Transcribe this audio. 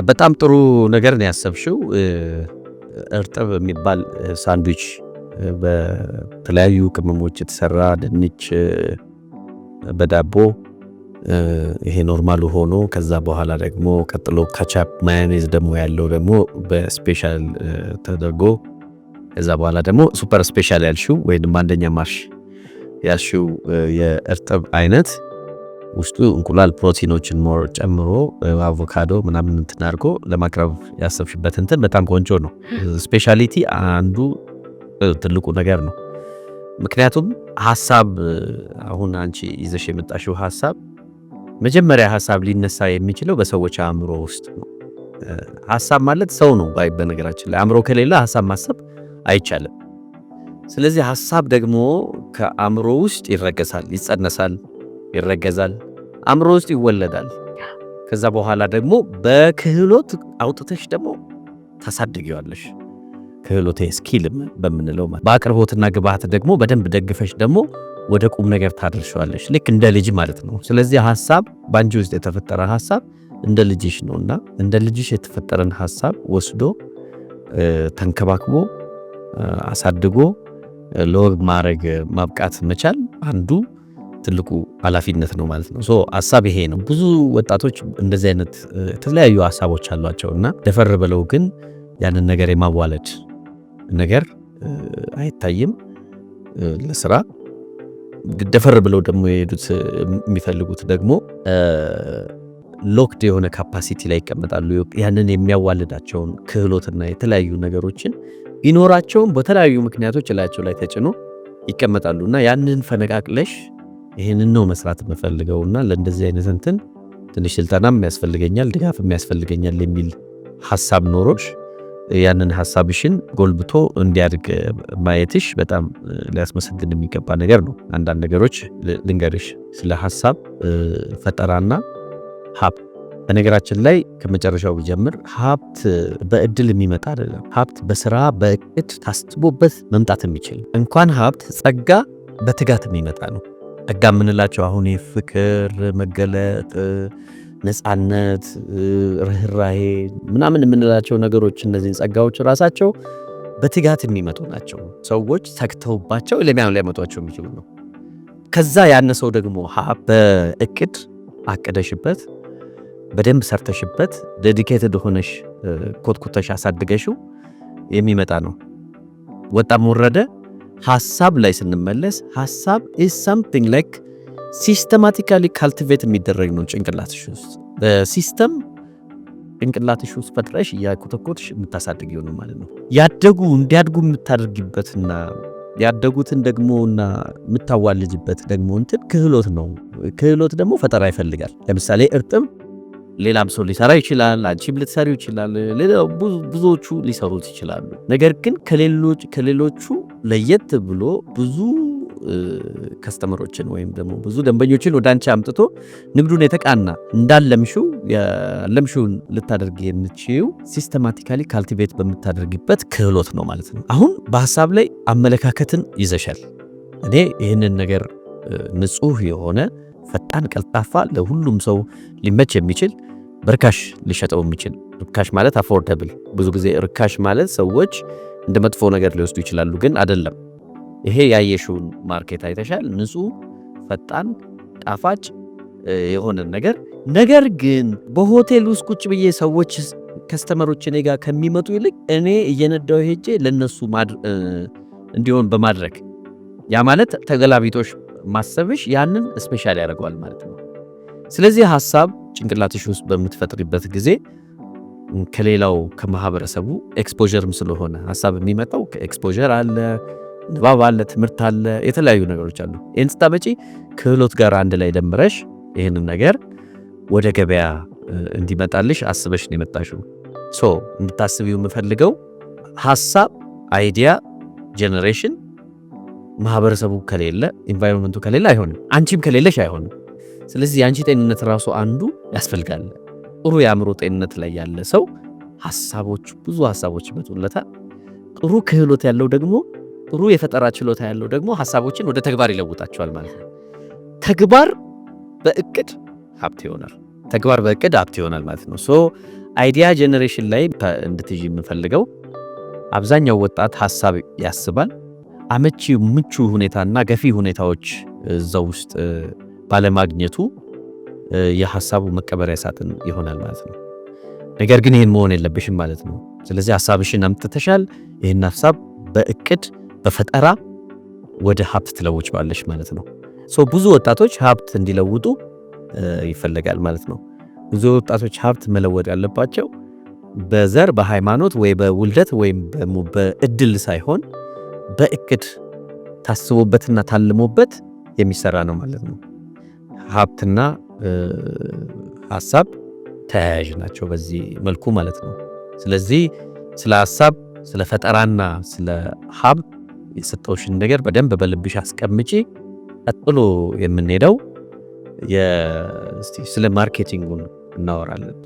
በጣም ጥሩ ነገር ነው ያሰብሽው። እርጥብ የሚባል ሳንድዊች በተለያዩ ቅመሞች የተሰራ ድንች በዳቦ ይሄ ኖርማሉ ሆኖ ከዛ በኋላ ደግሞ ቀጥሎ ካቻፕ ማዮኔዝ ደግሞ ያለው ደግሞ በስፔሻል ተደርጎ ከዛ በኋላ ደግሞ ሱፐር ስፔሻል ያልሽው ወይንም አንደኛ ማርሽ ያልሽው የእርጥብ አይነት ውስጡ እንቁላል ፕሮቲኖችን ሞር ጨምሮ አቮካዶ ምናምን እንትን አድርጎ ለማቅረብ ያሰብሽበት እንትን በጣም ቆንጆ ነው። ስፔሻሊቲ አንዱ ትልቁ ነገር ነው። ምክንያቱም ሐሳብ አሁን አንቺ ይዘሽ የመጣሽው ሐሳብ መጀመሪያ ሐሳብ ሊነሳ የሚችለው በሰዎች አእምሮ ውስጥ ነው። ሐሳብ ማለት ሰው ነው በነገራችን ላይ አእምሮ ከሌለ ሐሳብ ማሰብ አይቻልም። ስለዚህ ሐሳብ ደግሞ ከአእምሮ ውስጥ ይረገሳል፣ ይጸነሳል፣ ይረገዛል፣ አእምሮ ውስጥ ይወለዳል። ከዛ በኋላ ደግሞ በክህሎት አውጥተሽ ደግሞ ታሳድጊዋለሽ። ክህሎት ስኪል በምንለው በአቅርቦትና ግብአት ደግሞ በደንብ ደግፈሽ ደግሞ ወደ ቁም ነገር ታደርሻለሽ፣ ልክ እንደ ልጅ ማለት ነው። ስለዚህ ሐሳብ ባንቺ ውስጥ የተፈጠረ ሐሳብ እንደ ልጅሽ ነውና እንደ ልጅሽ የተፈጠረን ሐሳብ ወስዶ ተንከባክቦ አሳድጎ ለወግ ማድረግ ማብቃት መቻል አንዱ ትልቁ ኃላፊነት ነው ማለት ነው። ሐሳብ ይሄ ነው። ብዙ ወጣቶች እንደዚህ አይነት የተለያዩ ሐሳቦች አሏቸውና ደፈር ብለው ግን ያንን ነገር የማዋለድ ነገር አይታይም። ለስራ ደፈር ብለው ደግሞ የሄዱት የሚፈልጉት ደግሞ ሎክድ የሆነ ካፓሲቲ ላይ ይቀመጣሉ። ያንን የሚያዋልዳቸውን ክህሎትና የተለያዩ ነገሮችን ቢኖራቸውም በተለያዩ ምክንያቶች ላያቸው ላይ ተጭኖ ይቀመጣሉና ያንን ፈነቃቅለሽ ይህንን ነው መስራት የምፈልገውና ለእንደዚህ አይነት እንትን ትንሽ ስልጠናም ያስፈልገኛል ድጋፍም ያስፈልገኛል የሚል ሐሳብ ኖሮሽ ያንን ሐሳብሽን ጎልብቶ እንዲያድግ ማየትሽ በጣም ሊያስመሰግን የሚገባ ነገር ነው። አንዳንድ ነገሮች ልንገርሽ ስለ ሐሳብ ፈጠራና ሀብት። በነገራችን ላይ ከመጨረሻው ቢጀምር ሀብት በእድል የሚመጣ አይደለም። ሀብት በስራ በእቅድ ታስቦበት መምጣት የሚችል እንኳን ሀብት ጸጋ በትጋት የሚመጣ ነው። ጸጋ የምንላቸው አሁን የፍቅር መገለጥ፣ ነፃነት፣ ርህራሄ ምናምን የምንላቸው ነገሮች እነዚህን ጸጋዎች ራሳቸው በትጋት የሚመጡ ናቸው። ሰዎች ተግተውባቸው ሊያመጧቸው የሚችሉ ነው። ከዛ ያነሰው ደግሞ በእቅድ አቅደሽበት በደንብ ሰርተሽበት ዴዲኬትድ ሆነሽ ኮትኩተሽ አሳድገሽው የሚመጣ ነው። ወጣም ወረደ ሐሳብ ላይ ስንመለስ ሐሳብ is something like ሲስተማቲካሊ ካልቲቬት የሚደረግ ነው። ጭንቅላትሽ ውስጥ በሲስተም ጭንቅላትሽ ውስጥ ፈጥረሽ እያኮተኮትሽ የምታሳድጊው ነው ማለት ነው። እንዲያድጉ የምታደርጊበትና ያደጉትን ደግሞና የምታዋልጅበት ደግሞ እንትን ክህሎት ነው። ክህሎት ደግሞ ፈጠራ ይፈልጋል። ለምሳሌ እርጥብ ሌላም ሰው ሊሰራ ይችላል፣ አንቺም ልትሰሪው ይችላል፣ ብዙዎቹ ሊሰሩት ይችላሉ። ነገር ግን ከሌሎቹ ለየት ብሎ ብዙ ከስተመሮችን ወይም ደግሞ ብዙ ደንበኞችን ወደ አንቺ አምጥቶ ንግዱን የተቃና ያለምሽውን ልታደርግ የምትችይው ሲስተማቲካሊ ካልቲቬት በምታደርጊበት ክህሎት ነው ማለት ነው። አሁን በሐሳብ ላይ አመለካከትን ይዘሻል። እኔ ይህንን ነገር ንጹህ የሆነ ፈጣን፣ ቀልጣፋ፣ ለሁሉም ሰው ሊመች የሚችል በርካሽ ሊሸጠው የሚችል ርካሽ ማለት አፎርደብል። ብዙ ጊዜ ርካሽ ማለት ሰዎች እንደ መጥፎ ነገር ሊወስዱ ይችላሉ፣ ግን አይደለም። ይሄ ያየሽውን ማርኬት አይተሻል። ንጹህ፣ ፈጣን፣ ጣፋጭ የሆነ ነገር ግን በሆቴል ውስጥ ቁጭ ብዬ ሰዎች ከስተመሮች እኔ ጋር ከሚመጡ ይልቅ እኔ እየነዳው ሄጄ ለነሱ እንዲሆን በማድረግ ያ ማለት ተገላቢጦሽ ማሰብሽ ያንን ስፔሻል ያደርገዋል ማለት ነው። ስለዚህ ሐሳብ ጭንቅላትሽ ውስጥ በምትፈጥሪበት ጊዜ ከሌላው ከማህበረሰቡ ኤክስፖዠርም ስለሆነ ሐሳብ የሚመጣው ኤክስፖዠር አለ፣ ንባብ አለ፣ ትምህርት አለ፣ የተለያዩ ነገሮች አሉ። ይህን ስታመጪ ክህሎት ጋር አንድ ላይ ደምረሽ ይህንን ነገር ወደ ገበያ እንዲመጣልሽ አስበሽ ነው የመጣሽው። እንድታስቢው የምፈልገው ሐሳብ፣ አይዲያ ጄኔሬሽን ማህበረሰቡ ከሌለ ኢንቫይሮንመንቱ ከሌለ አይሆንም፣ አንቺም ከሌለሽ አይሆንም። ስለዚህ የአንቺ ጤንነት ራሱ አንዱ ያስፈልጋል። ጥሩ የአእምሮ ጤንነት ላይ ያለ ሰው ብዙ ሐሳቦች ይመጡለታል። ጥሩ ክህሎት ያለው ደግሞ ጥሩ የፈጠራ ችሎታ ያለው ደግሞ ሐሳቦችን ወደ ተግባር ይለውጣቸዋል ማለት ነው። ተግባር በእቅድ ሀብት ይሆናል ማለት ነው። አይዲያ ጀነሬሽን ላይ እንድትይዥ የምፈልገው አብዛኛው ወጣት ሐሳብ ያስባል። አመቺ ምቹ ሁኔታና ገፊ ሁኔታዎች እዛው ውስጥ ባለማግኘቱ የሐሳቡ መቀበሪያ ሳጥን ይሆናል ማለት ነው። ነገር ግን ይህን መሆን የለብሽም ማለት ነው። ስለዚህ ሐሳብሽን አምጥተሻል። ይህን ሐሳብ በእቅድ በፈጠራ ወደ ሀብት ትለውጫለሽ ማለት ነው። ብዙ ወጣቶች ሀብት እንዲለውጡ ይፈልጋል ማለት ነው። ብዙ ወጣቶች ሀብት መለወጥ ያለባቸው በዘር በሃይማኖት ወይ በውልደት ወይም በእድል ሳይሆን በእቅድ ታስቦበትና ታልሞበት የሚሰራ ነው ማለት ነው። ሀብትና ሐሳብ ተያያዥ ናቸው በዚህ መልኩ ማለት ነው። ስለዚህ ስለ ሐሳብ፣ ስለ ፈጠራና ስለ ሀብት የሰጠውሽን ነገር በደንብ በልብሽ አስቀምጪ። ቀጥሎ የምንሄደው ስለ ማርኬቲንጉን እናወራለን።